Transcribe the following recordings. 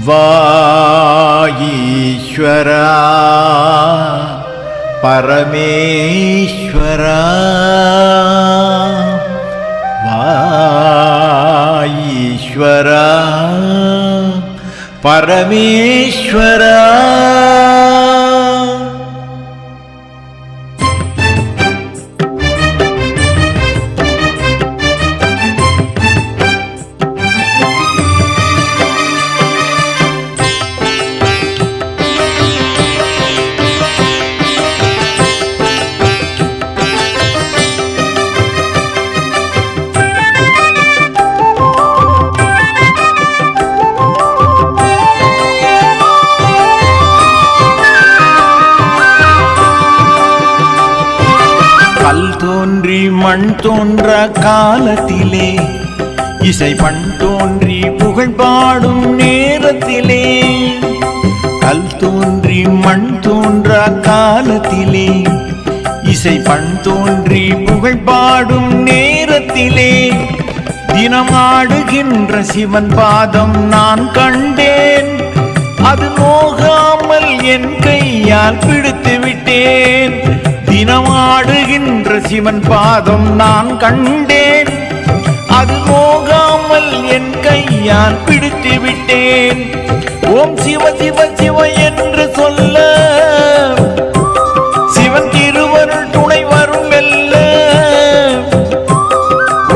வாயீஸ்வரா பரமேஸ்வரா வாயீஸ்வரா பரமேஸ்வரா. தோன்றி மண் தோன்ற காலத்திலே இசை பண் தோன்றி புகழ் பாடும் நேரத்திலே கல் தோன்றி மண் தோன்ற காலத்திலே இசை பண் தோன்றி புகழ் பாடும் நேரத்திலே தினம் ஆடுகின்ற சிவன் பாதம் நான் கண்டேன். அது நோகாமல் என் கையால் பிடித்து விட்டேன். தினமாடுகின்ற சிவன் பாதம் நான் கண்டேன். அது நோகாமல் என் கையால் பிடித்து விட்டேன். ஓம் சிவ சிவ சிவ என்று சொல்ல சிவன் திருவருள் துணை வரும் மெல்ல.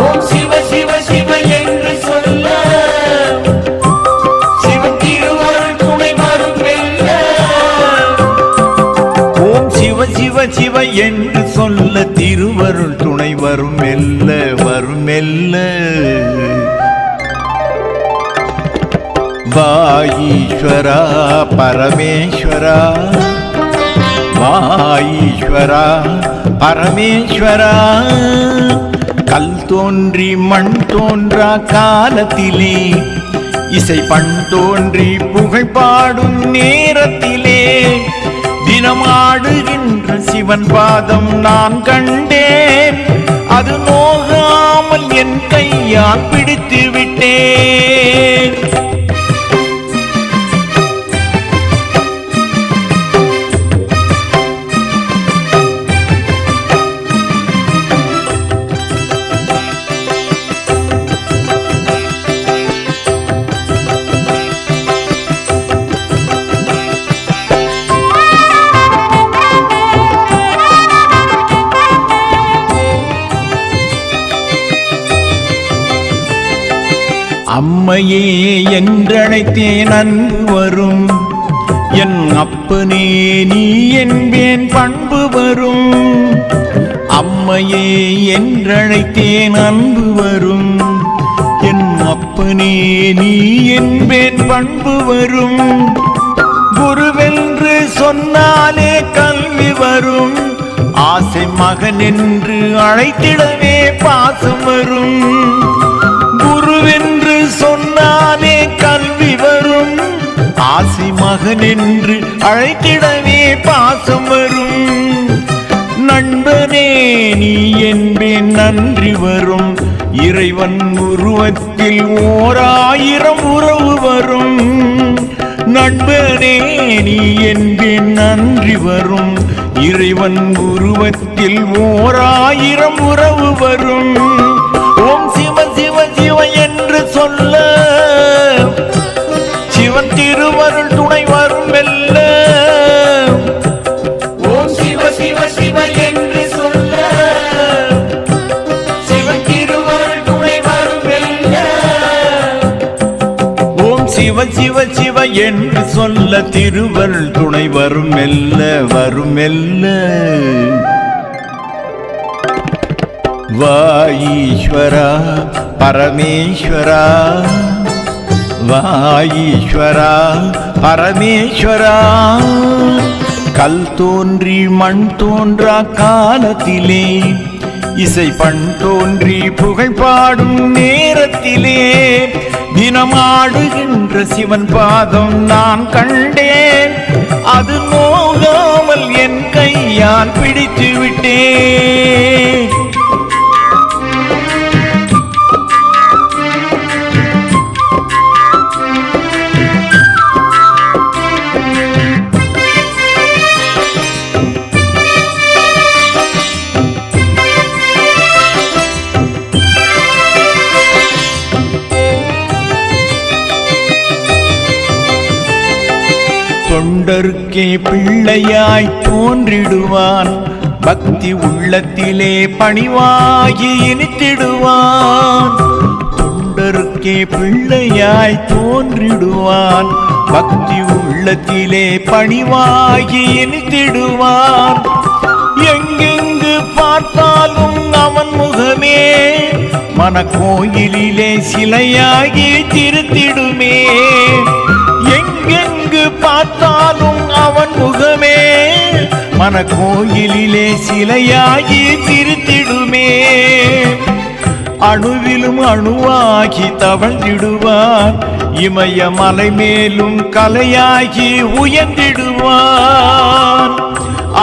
ஓம் சிவ சிவ சிவ என்று சொல்ல சிவன் திருவருள் துணை வரும் மெல்ல. ஓம் சிவ சிவ சிவ என்று சொல்ல திருவருள் துணை வரும் மெல்ல வரும் மெல்ல. வாயீஸ்வரா பரமேஸ்வரா வாயீஸ்வரா பரமேஸ்வரா. கல் தோன்றி மண் தோன்றா காலத்திலே இசை பண் தோன்றி புகழ் பாடும் நேரத்திலே தினமாடுகின்ற சிவன் பாதம் நான் கண்டேன். அது நோகாமல் என் கையால் பிடித்து விட்டேன். அம்மையே என்றழைத்தேன் அன்பு வரும். என் அப்பனே நீ என்பேன் பண்பு வரும். அம்மையே என்றழைத்தேன் அன்பு வரும். என் அப்பனே நீ என்பேன் பண்பு வரும். குருவென்று சொன்னாலே கல்வி வரும். ஆசை மகன் என்று அழைத்திடவே பாசம் வரும். குருவென்று சொன்னாலே கல்வி வரும். ஆசை மகன் என்று அழைத்திடவே பாசம் வரும். நண்பனே நீ என்பேன் நன்றி வரும். இறைவன் உருவத்தில் 1000 உறவு வரும். நண்பனே நீ என்பேன் நன்றி வரும். இறைவன் உருவத்தில் 1000 உறவு வரும். ஓம் சிவ சிவ சிவ என்று சொல்ல சிவன் திருவருள் துணை வரும் மெல்ல. ஓம் சிவ சிவ சிவ என்று சொல்ல சிவன் திருவருள் துணை வரும் மெல்ல. ஓம் சிவ சிவ சிவ என்று சொல்ல திருவருள் துணை வரும் மெல்ல வரும் மெல்ல. வாயீஸ்வரா பரமேஸ்வரா வாயீஸ்வரா பரமேஸ்வரா. கல் தோன்றி மண் தோன்றா காலத்திலே இசை பண் தோன்றி புகழ் பாடும் நேரத்திலே தினமாடுகின்ற சிவன் பாதம் நான் கண்டேன். அது நோகாமல் என் கையால் பிடித்து விட்டேன். தொண்டருக்கே பிள்ளையாய் தோன்றிடுவான், பக்தி உள்ளத்திலே பணிவாகி இனித்திடுவான். தொண்டருக்கே பிள்ளையாய் தோன்றிடுவான், பக்தி உள்ளத்திலே பணிவாகி இனித்திடுவான். எங்கெங்கு பார்த்தாலும் அவன் முகமே மனக்கோயிலிலே சிலையாகி திருத்திடுமே. எங்கெங்கு பார்த்தாலும் அவன் முகமே மனக்கோயிலிலே சிலையாகி திருத்திடுமே. அணுவிலும் அணுவாகி தவழ்ந்திடுவான், இமயமலை மேலும் கலையாகி உயர்ந்திடுவான்.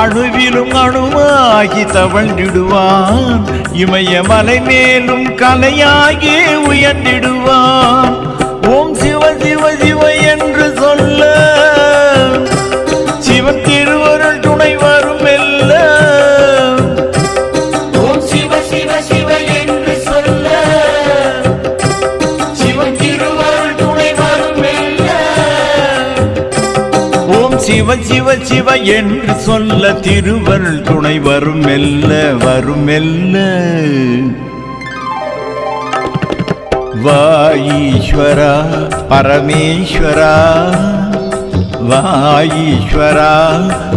அணுவிலும் அணுவாகி தவழ்ந்திடுவான், இமயமலை மேலும் கலையாகி உயர்ந்திடுவான். ஓம் சிவ சிவ சிவ என்று சொல்ல சிவன் திருவருள் துணை வரும் மெல்ல. ஓம் சிவ சிவ சிவ என்று சொல்ல சிவன் திருவருள் துணை வரும் மெல்ல. ஓம் சிவ சிவ சிவ என்று சொல்ல திருவருள் துணை வரும் மெல்ல வரும் மெல்ல. வா ஈஸ்வரா பரமேஸ்வரா, வா ஈஸ்வரா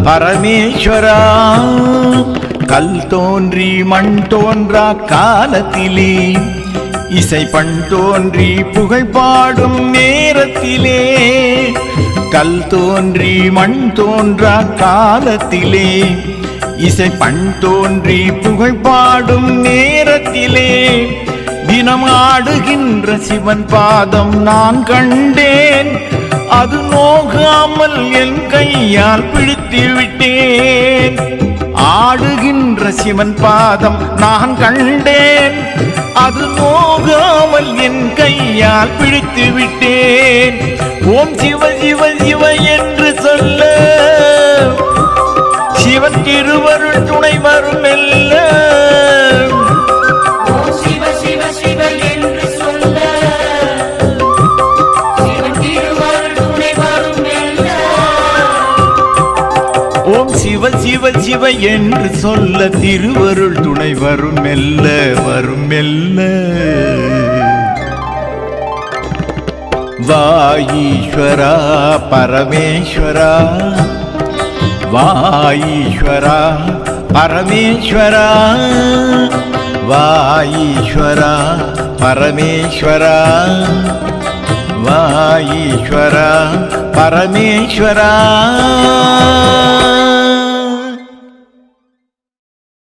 பரமேஸ்வரா. கல் தோன்றி மண் தோன்றா காலத்திலே, இசை பண் தோன்றி புகழ் பாடும் நேரத்திலே. கல் தோன்றி மண் தோன்றா காலத்திலே, இசை பண் தோன்றி புகழ் பாடும் நேரத்திலே. தினம் ஆடுகின்ற சிவன் பாதம் நான் கண்டேன், அது நோகாமல் என் கையால் பிடித்து விட்டேன். ஆடுகின்ற சிவன் பாதம் நான் கண்டேன், அது நோகாமல் என் கையால் பிடித்து விட்டேன். ஓம் சிவ சிவ சிவ என்று சொல்ல சிவன் திருவருள் துணை வரும் மெல்ல. ஓம் சிவ சிவ சிவ என்று சொல்ல சிவன் திருவருள் துணை வரும் மெல்ல. ஓம் சிவ சிவ சிவ என்று சொல்ல திருவருள் துணை வரும் மெல்ல வரும் மெல்ல. வா ஈஸ்வரா பரமேஸ்வரா, வா ஈஸ்வரா பரமேஸ்வரா, வா ஈஸ்வரா பரமேஸ்வரா, வா ஈஸ்வரா பரமேஸ்வரா.